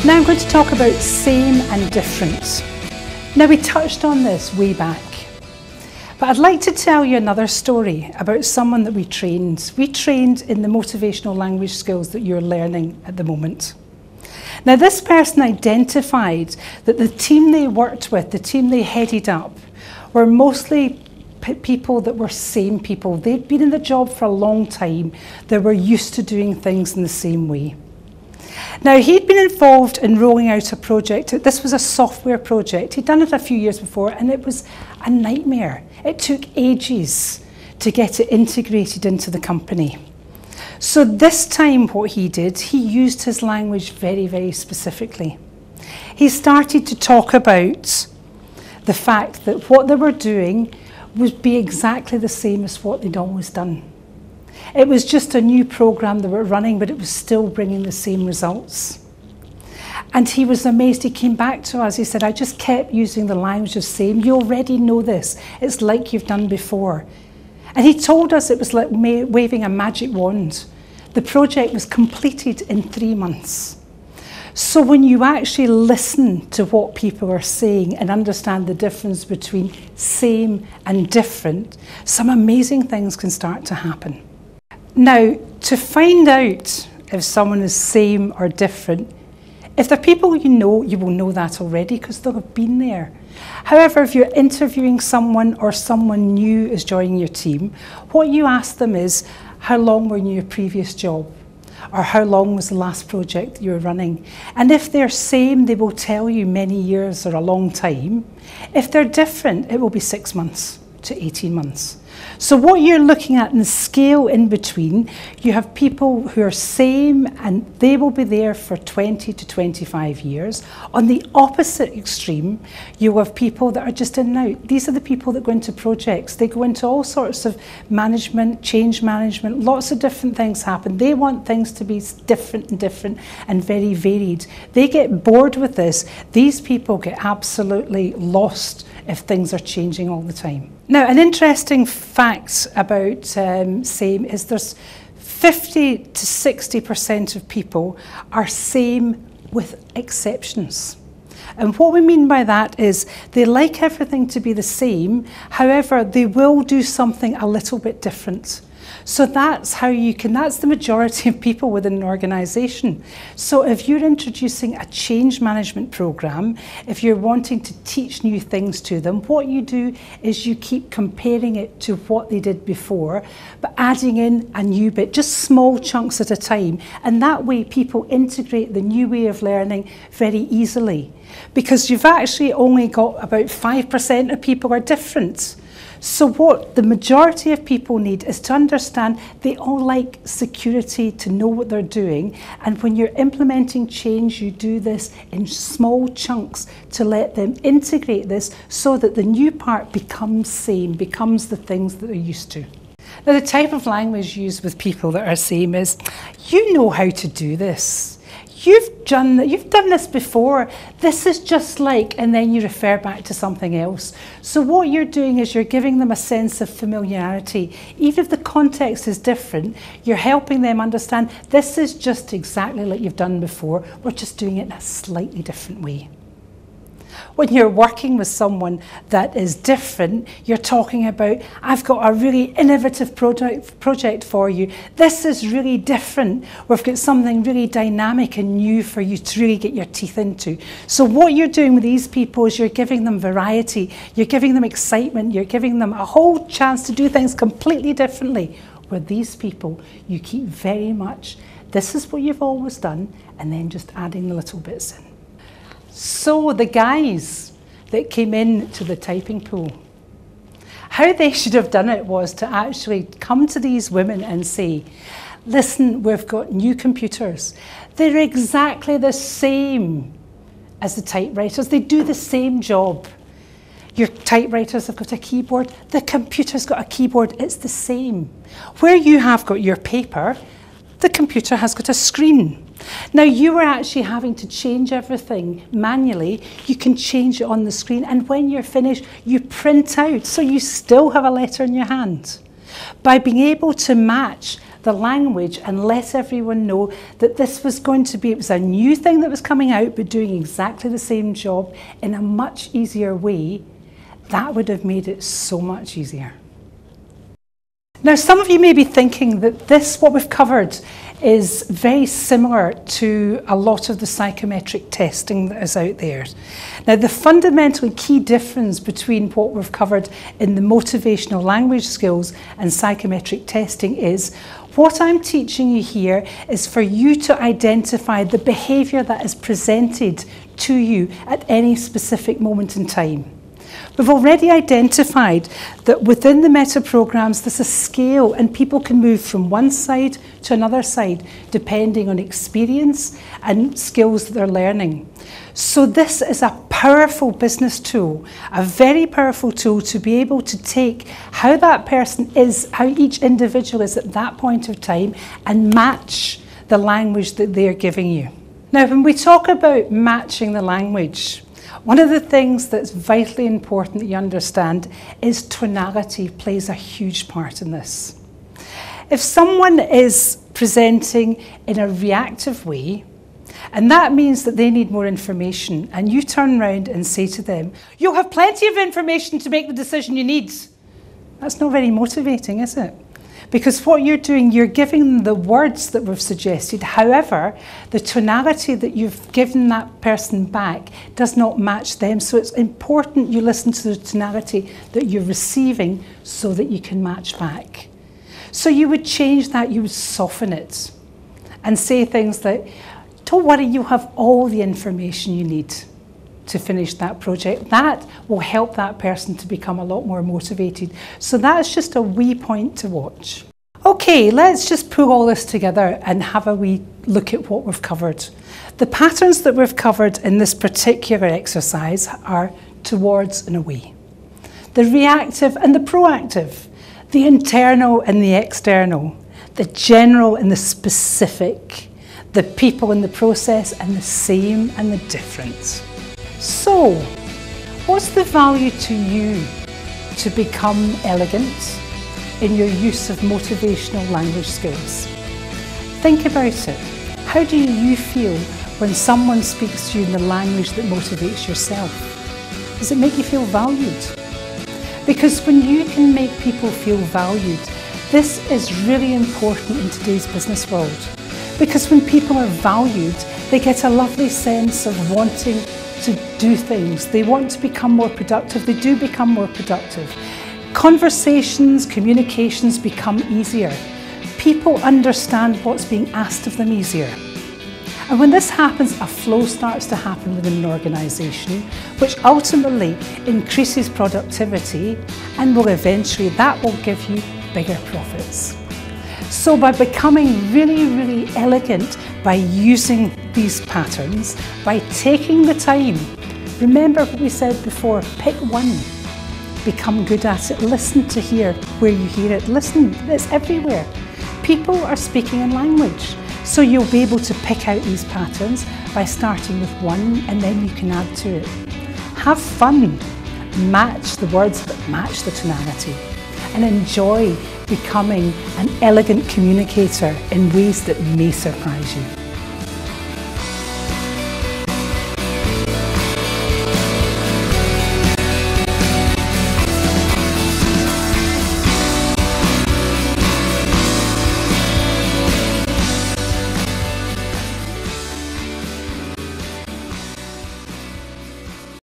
Now I'm going to talk about same and different. Now we touched on this way back, but I'd like to tell you another story about someone that we trained. We trained in the motivational language skills that you're learning at the moment. Now this person identified that the team they worked with, the team they headed up, were mostly people that were same people. They'd been in the job for a long time. They were used to doing things in the same way. Now he'd been involved in rolling out a project. This was a software project. He'd done it a few years before and it was a nightmare. It took ages to get it integrated into the company. So this time what he did, he used his language very, very specifically. He started to talk about the fact that what they were doing would be exactly the same as what they'd always done. It was just a new program they were running, but it was still bringing the same results. And he was amazed. He came back to us. He said, I just kept using the language of same. You already know this. It's like you've done before. And he told us it was like waving a magic wand. The project was completed in 3 months. So when you actually listen to what people are saying and understand the difference between same and different, some amazing things can start to happen. Now, to find out if someone is same or different, if they're people you know, you will know that already because they'll have been there. However, if you're interviewing someone or someone new is joining your team, what you ask them is, how long were you in your previous job? Or how long was the last project that you were running? And if they're same, they will tell you many years or a long time. If they're different, it will be 6 months to 18 months. So what you're looking at in the scale in between, you have people who are same and they will be there for 20 to 25 years. On the opposite extreme, you have people that are just in and out. These are the people that go into projects. They go into all sorts of management, change management, lots of different things happen. They want things to be different and very varied. They get bored with this. These people get absolutely lost if things are changing all the time. Now, an interesting fact about same is there's 50 to 60% of people are same with exceptions. And what we mean by that is they like everything to be the same, however, they will do something a little bit different. So that's how you can, that's the majority of people within an organisation. So if you're introducing a change management programme, if you're wanting to teach new things to them, what you do is you keep comparing it to what they did before, but adding in a new bit, just small chunks at a time. And that way people integrate the new way of learning very easily. Because you've actually only got about 5% of people are different. So what the majority of people need is to understand they all like security, to know what they're doing. And when you're implementing change, you do this in small chunks to let them integrate this so that the new part becomes same, becomes the things that they're used to. Now, the type of language used with people that are same is, you know how to do this. You've done this before. This is just like, and then you refer back to something else. So what you're doing is you're giving them a sense of familiarity. Even if the context is different, you're helping them understand this is just exactly like you've done before. We're just doing it in a slightly different way. When you're working with someone that is different, you're talking about, I've got a really innovative project for you. This is really different. We've got something really dynamic and new for you to really get your teeth into. So what you're doing with these people is you're giving them variety, you're giving them excitement, you're giving them a whole chance to do things completely differently. With these people, you keep very much, this is what you've always done, and then just adding the little bits in. So the guys that came in to the typing pool, how they should have done it was to actually come to these women and say, listen, we've got new computers. They're exactly the same as the typewriters. They do the same job. Your typewriters have got a keyboard. The computer's got a keyboard. It's the same. Where you have got your paper, the computer has got a screen. Now you are actually having to change everything manually. You can change it on the screen, and when you're finished, you print out, so you still have a letter in your hand. By being able to match the language and let everyone know that this was going to be, it was a new thing that was coming out, but doing exactly the same job in a much easier way, that would have made it so much easier. Now, some of you may be thinking that what we've covered is very similar to a lot of the psychometric testing that is out there. Now, the fundamentally key difference between what we've covered in the motivational language skills and psychometric testing is what I'm teaching you here is for you to identify the behaviour that is presented to you at any specific moment in time. We've already identified that within the meta programs there's a scale and people can move from one side to another side depending on experience and skills that they're learning. So this is a powerful business tool, a very powerful tool to be able to take how that person is, how each individual is at that point of time and match the language that they're giving you. Now, when we talk about matching the language, one of the things that's vitally important that you understand is tonality plays a huge part in this. If someone is presenting in a reactive way, and that means that they need more information, and you turn around and say to them, "You'll have plenty of information to make the decision you need," that's not very motivating, is it? Because what you're doing, you're giving them the words that we've suggested. However, the tonality that you've given that person back does not match them. So it's important you listen to the tonality that you're receiving so that you can match back. So you would change that, you would soften it and say things like, "Don't worry, you have all the information you need to finish that project." That will help that person to become a lot more motivated. So that's just a wee point to watch. Okay, let's just pull all this together and have a wee look at what we've covered. The patterns that we've covered in this particular exercise are towards and away, the reactive and the proactive, the internal and the external, the general and the specific, the people in the process and the same and the different. So, what's the value to you to become elegant in your use of motivational language skills? Think about it. How do you feel when someone speaks to you in the language that motivates yourself? Does it make you feel valued? Because when you can make people feel valued, this is really important in today's business world. Because when people are valued, they get a lovely sense of wanting to do things. They want to become more productive. They do become more productive. Conversations, communications become easier. People understand what's being asked of them easier. And when this happens, a flow starts to happen within an organisation, which ultimately increases productivity and that will give you bigger profits. So by becoming really, really elegant, by using these patterns, by taking the time, remember what we said before, pick one, become good at it, listen to hear where you hear it, listen, it's everywhere. People are speaking in language, so you'll be able to pick out these patterns by starting with one and then you can add to it. Have fun, match the words but match the tonality, and enjoy becoming an elegant communicator in ways that may surprise you.